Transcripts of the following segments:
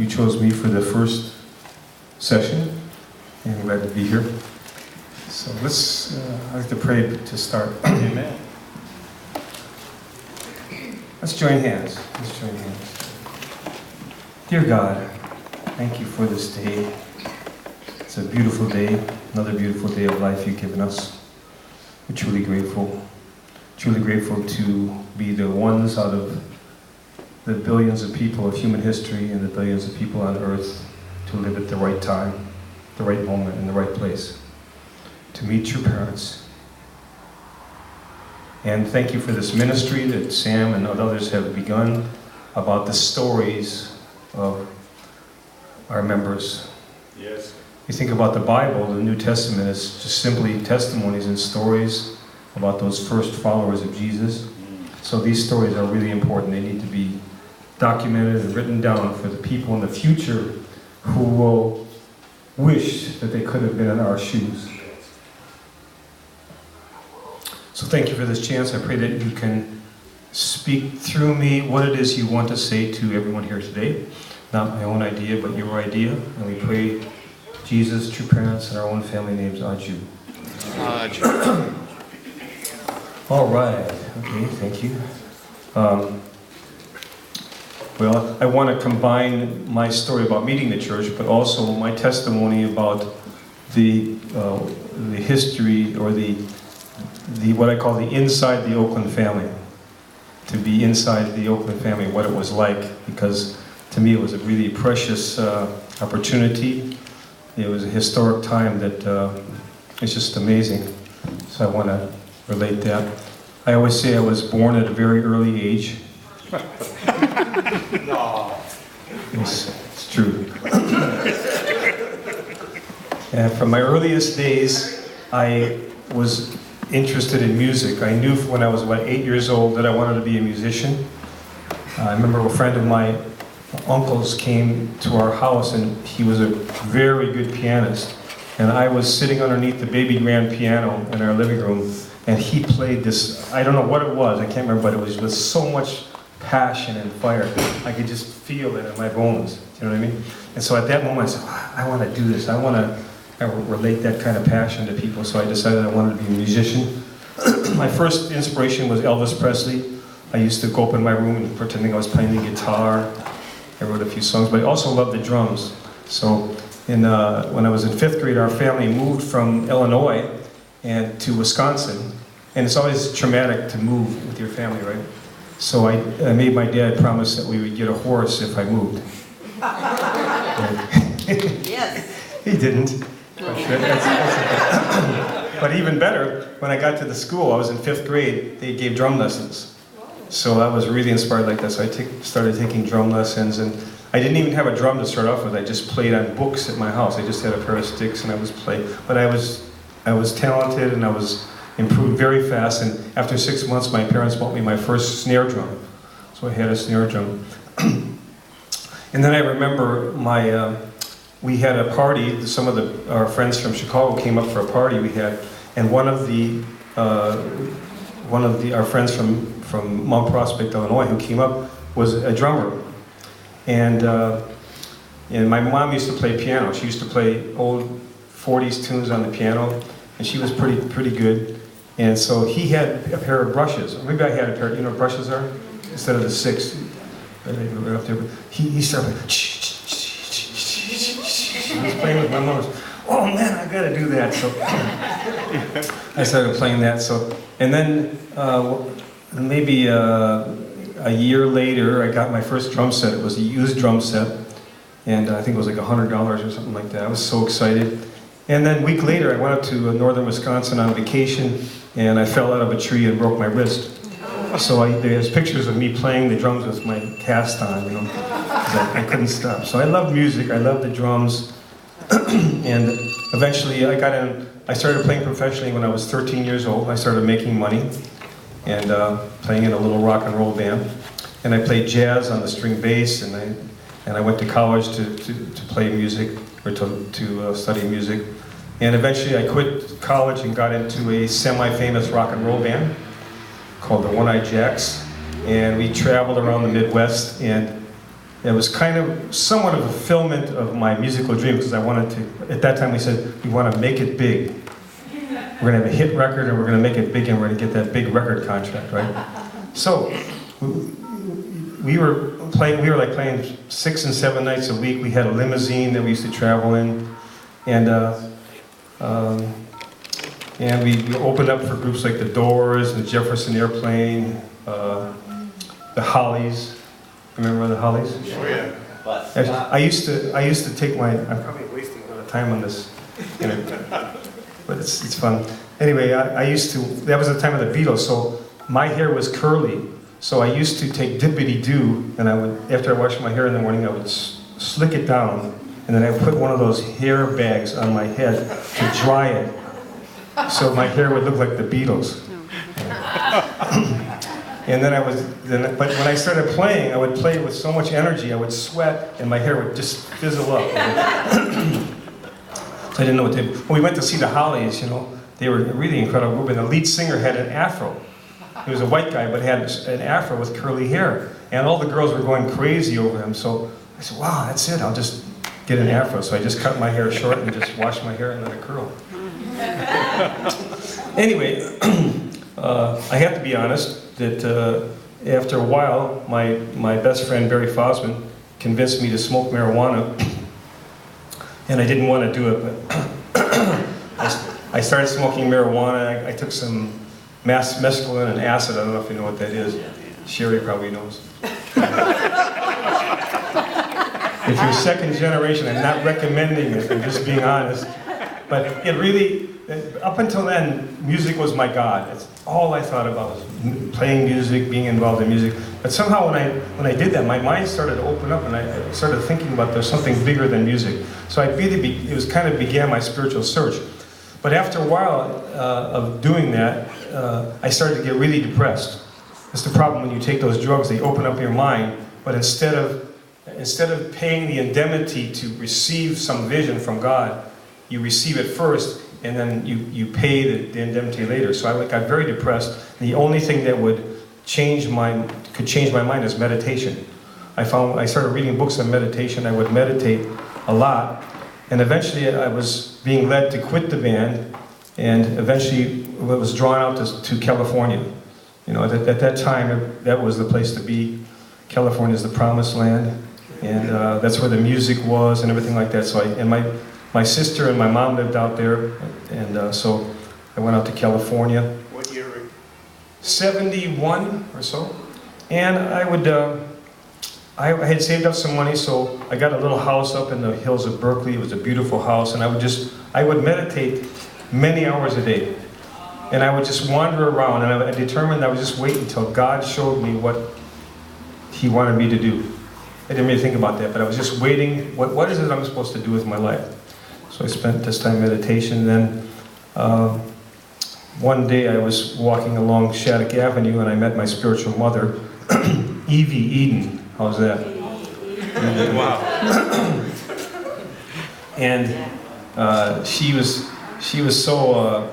you chose me for the first session, and I'm glad to be here. So I'd like to pray to start. Amen. Let's join hands. Let's join hands. Dear God, thank you for this day. It's a beautiful day, another beautiful day of life you've given us. We're truly grateful to be the ones out of the billions of people of human history and the billions of people on earth to live at the right time, the right moment, in the right place, to meet your parents. And thank you for this ministry that Sam and others have begun about the stories of our members. Yes. You think about the Bible, the New Testament is just simply testimonies and stories about those first followers of Jesus. So these stories are really important. They need to be documented and written down for the people in the future who will wish that they could have been in our shoes. So thank you for this chance. I pray that you can speak through me what it is you want to say to everyone here today. Not my own idea, but your idea. And we pray Jesus, true parents, and our own family names, Aju. Aju. All right. Okay, thank you. Well, I want to combine my story about meeting the church, but also my testimony about the history, or the what I call the inside the Oakland family. To be inside the Oakland family, what it was like, because to me it was a really precious opportunity. It was a historic time that it's just amazing. So I want to relate that. I always say I was born at a very early age. No. It's true. And from my earliest days, I was interested in music. I knew when I was about 8 years old that I wanted to be a musician. I remember a friend of my uncle's came to our house, and he was a very good pianist. And I was sitting underneath the baby grand piano in our living room, and he played this, I don't know what it was, I can't remember, but it was with so much passion and fire. I could just feel it in my bones, you know what I mean? And so at that moment I said, I want to do this. I want to relate that kind of passion to people, so I decided I wanted to be a musician. My first inspiration was Elvis Presley. I used to go up in my room and pretending I was playing the guitar. I wrote a few songs, but I also loved the drums. So when I was in 5th grade, our family moved from Illinois and to Wisconsin. And it's always traumatic to move with your family, right? So I made my dad promise that we would get a horse if I moved. Yes. He didn't. But even better, when I got to the school, I was in 5th grade, they gave drum lessons. So I was really inspired like that. So I started taking drum lessons, and I didn't even have a drum to start off with. I just played on books at my house. I just had a pair of sticks and I was playing. But I was talented, and I was improved very fast. And after 6 months, my parents bought me my first snare drum. So I had a snare drum. And then I remember we had a party. Some of our friends from Chicago came up for a party we had, and one of our friends from Mount Prospect, Illinois, who came up was a drummer. And my mom used to play piano. She used to play old 40s tunes on the piano, and she was pretty good. And so he had a pair of brushes. Or maybe I had a pair. You know what brushes are? Instead of the 6. Right up there. He started. I was playing with my mom. Oh man, I gotta do that. So I started playing that. So, and then maybe a year later, I got my first drum set. It was a used drum set, and I think it was like $100 or something like that. I was so excited. And then a week later, I went up to northern Wisconsin on vacation, and I fell out of a tree and broke my wrist. So there's pictures of me playing the drums with my cast on, you know, 'cause I couldn't stop. So I love music. I love the drums. And eventually I started playing professionally when I was 13 years old. I started making money and playing in a little rock and roll band. And I played jazz on the string bass, and I went to college to play music, or to study music. And eventually I quit college and got into a semi-famous rock and roll band called the One-Eyed Jacks. And we traveled around the Midwest, and it was kind of somewhat of a fulfillment of my musical dream, because I wanted to, at that time we said, we want to make it big. We're going to have a hit record and we're going to make it big and we're going to get that big record contract, right? So, we were like playing 6 and 7 nights a week. We had a limousine that we used to travel in. And we opened up for groups like the Doors, the Jefferson Airplane, the Hollies. Remember the Hollies? Oh, yeah. Actually, I used to take my, I'm probably wasting a lot of time on this, you know, but it's fun. Anyway, I used to, that was the time of the Beatles, so my hair was curly, so I used to take dippity-doo, and I would, after I washed my hair in the morning, I would slick it down, and then I would put one of those hair bags on my head to dry it, so my hair would look like the Beatles. And then but when I started playing, I would play with so much energy, I would sweat, and my hair would just fizzle up. So I didn't know what to do. When we went to see the Hollies, you know, they were a really incredible group, and the lead singer had an afro. He was a white guy, but had an afro with curly hair. And all the girls were going crazy over him, so I said, wow, that's it, I'll just get an afro. So I just cut my hair short and just washed my hair and let it curl. Anyway, I have to be honest that after a while, my best friend Barry Fosman convinced me to smoke marijuana, and I didn't want to do it, but I started smoking marijuana. I took some mescaline and acid. I don't know if you know what that is. Sherry probably knows. If you're second generation, I'm not recommending it, I'm just being honest. But it really, up until then, music was my God. It's all I thought about was playing music, being involved in music. But somehow when I did that, my mind started to open up and I started thinking about there's something bigger than music. So it was kind of began my spiritual search. But after a while of doing that, I started to get really depressed. That's the problem when you take those drugs, they open up your mind, but instead of paying the indemnity to receive some vision from God, you receive it first, and then you pay the indemnity later. So I got very depressed. The only thing that could change my mind is meditation. I started reading books on meditation. I would meditate a lot, and eventually I was being led to quit the band, and eventually I was drawn out to California. You know, at that time, that was the place to be. California is the promised land, and that's where the music was and everything like that. So my sister and my mom lived out there, and so I went out to California. What year? 71 or so. And I had saved up some money, so I got a little house up in the hills of Berkeley. It was a beautiful house, and I would meditate many hours a day. And I would just wander around, and I determined I would just wait until God showed me what He wanted me to do. I didn't really think about that, but I was just waiting. What is it I'm supposed to do with my life? So I spent this time in meditation. Then one day I was walking along Shattuck Avenue, and I met my spiritual mother, Evie Eden. How's that? Wow. And she was so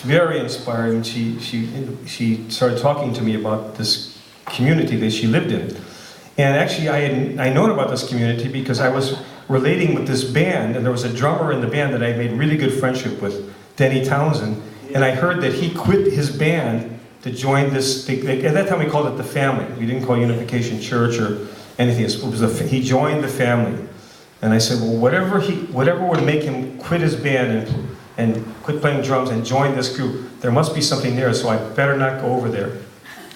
very inspiring. And she started talking to me about this community that she lived in. And actually, I known about this community because I was relating with this band, and there was a drummer in the band that I made really good friendship with, Denny Townsend. And I heard that he quit his band to join this. At that time, we called it the Family. We didn't call Unification Church or anything. He joined the Family. And I said, well, whatever would make him quit his band and quit playing drums and join this group, there must be something there. So I better not go over there.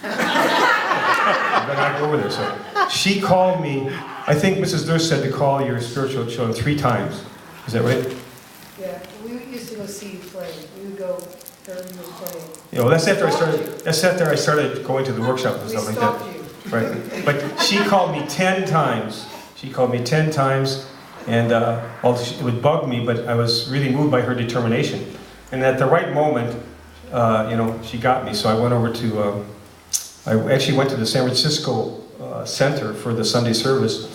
I better not go over there. So she called me. I think Mrs. Durst said to call your spiritual children 3 times. Is that right? Yeah, we used to go see you play. We would go during you were playing. You know, that's after I started going to the workshop and stuff like that. We stopped you. Right. But she called me 10 times. She called me 10 times, and it would bug me, but I was really moved by her determination. And at the right moment, she got me. So I went over to, I actually went to the San Francisco Center for the Sunday service.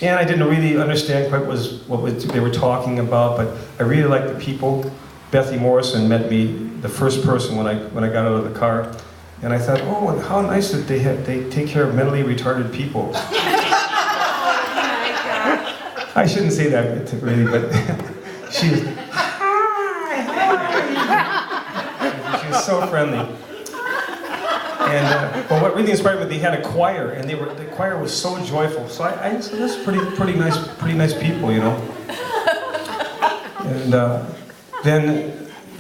And I didn't really understand quite what they were talking about, but I really liked the people. Bethy Morrison met me, the first person when I got out of the car, and I thought, oh, how nice that they take care of mentally retarded people. I shouldn't say that really, but she was, she was so friendly. And but what really inspired me, they had a choir, and the choir was so joyful. So I said, that's pretty nice people, you know. And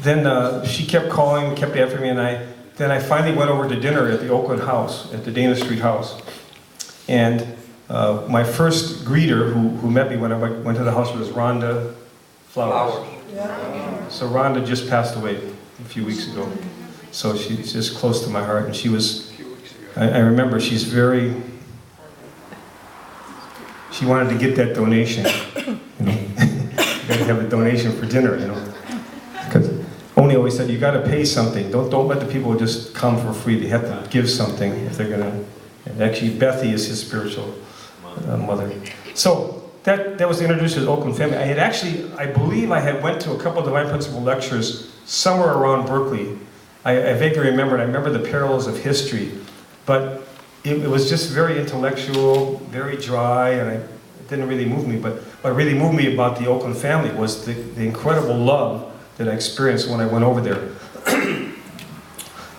then she kept calling, kept after me, and then I finally went over to dinner at the Oakland House, at the Dana Street House. And my first greeter who met me when I went to the house was Rhonda Flowers. So Rhonda just passed away a few weeks ago. So she's just close to my heart, and she was, I remember she wanted to get that donation, you know. You gotta have a donation for dinner, you know. Because Oni always said, you gotta pay something. Don't let the people just come for free. They have to give something if they're gonna, and actually Bethy is his spiritual mother. So that was introduced to the Oakland family. I believe I had went to a couple of Divine Principle lectures somewhere around Berkeley. I vaguely remember, and I remember the parallels of history, but it was just very intellectual, very dry, and it didn't really move me. But what really moved me about the Oakland family was the incredible love that I experienced when I went over there.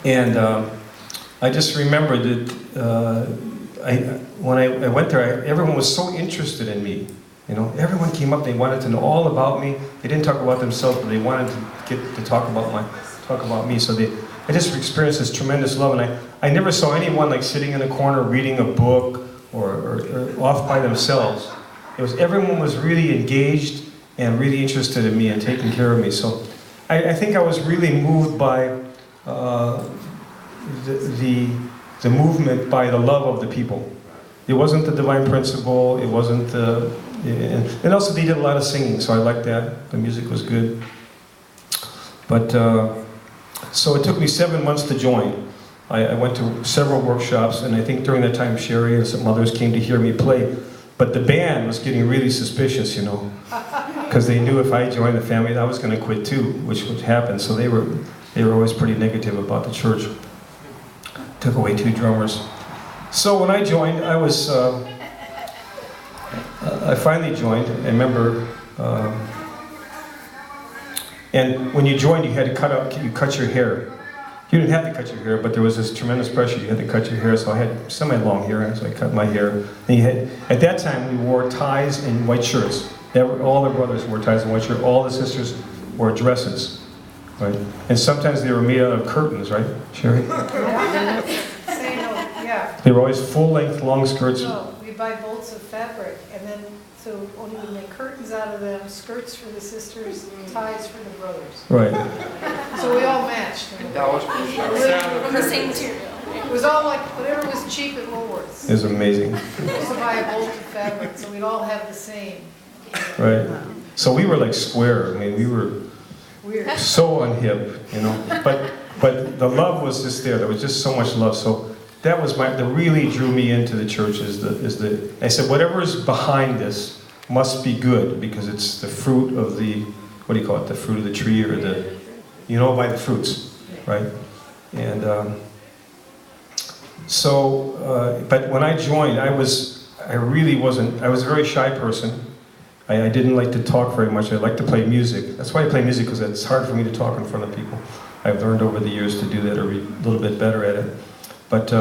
And I just remember that when I went there, everyone was so interested in me. You know, everyone came up, they wanted to know all about me. They didn't talk about themselves, but they wanted to get to talk about me. So I just experienced this tremendous love, and I never saw anyone like sitting in a corner reading a book or off by themselves. Everyone was really engaged and really interested in me and taking care of me. So I think I was really moved by the movement, by the love of the people. It wasn't the Divine Principle, it wasn't and also they did a lot of singing, so I liked that. The music was good. But so it took me 7 months to join. I went to several workshops, and I think during that time Sherry and some others came to hear me play. But the band was getting really suspicious, you know, because they knew if I joined the family, I was going to quit too, which would happen. So they were always pretty negative about the church. Took away 2 drummers. So when I joined, I finally joined. I remember. And when you joined, you had to cut your hair. You didn't have to cut your hair, but there was this tremendous pressure. You had to cut your hair, so I had semi-long hair, so I cut my hair. And at that time, we wore ties and white shirts. All the brothers wore ties and white shirts. All the sisters wore dresses, right? And sometimes they were made out of curtains, right, Sherry? Yeah. They were always full-length, long skirts. No, we buy bolts of fabric, and then so only we make curtains out of them, skirts for the sisters, ties for the brothers. Right. So we all matched. That was pretty sure. From the same material. It was all like whatever was cheap at Woolworths. It was amazing. We used to buy a bolt of fabric, so we'd all have the same. Right. So we were like square. I mean, we were Weird. so unhip, you know. But the love was just there. There was just so much love. So that was that really drew me into the church. I said, whatever is behind this must be good, because it's the fruit of the, what do you call it? The fruit of the tree, or you know, by the fruits, right? And but when I joined, I was a very shy person. I didn't like to talk very much. I liked to play music. That's why I play music, because it's hard for me to talk in front of people. I've learned over the years to do that, or be a little bit better at it. But